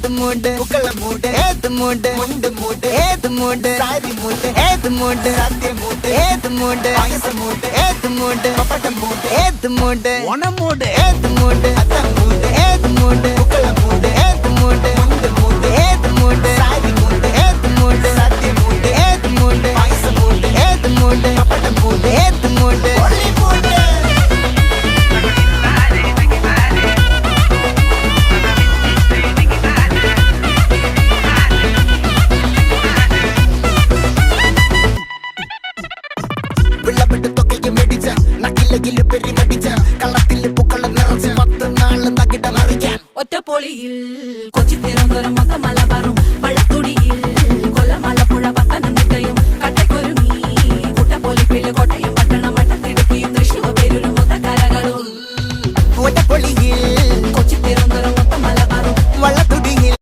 ഏത് മൂട് പുക്കള മൂട് ഏത് മൂട് മുണ്ട് മൂട് ഏത് മൂട് സാരി മൂട് ഏത് മൂട് സദ്യ മൂട് ഏത് മൂട് പായസ മൂട് ഏത് മൂട് പപ്പടം മൂട് ഏത് മൂട് ഓണം മൂട് ഏത് മൂട് അത്തം മൂട് ഏത് മൂട് പുക്കള മൂട് ഏത് മൂട് മുണ്ട് മൂട് ഏത് മൂട് സാരി മൂട് ഏത് മൂട് സദ്യ മൂട് ഏത് മൂട് പായസ മൂട് ഏത് മൂട് പപ്പടം മൂട് ഏത് മൂട് ഒളി മൂട് ഒറ്റപ്പൊളിയിൽ കൊച്ചി തിരുവനന്തപുരം മൊത്തം മലബാറും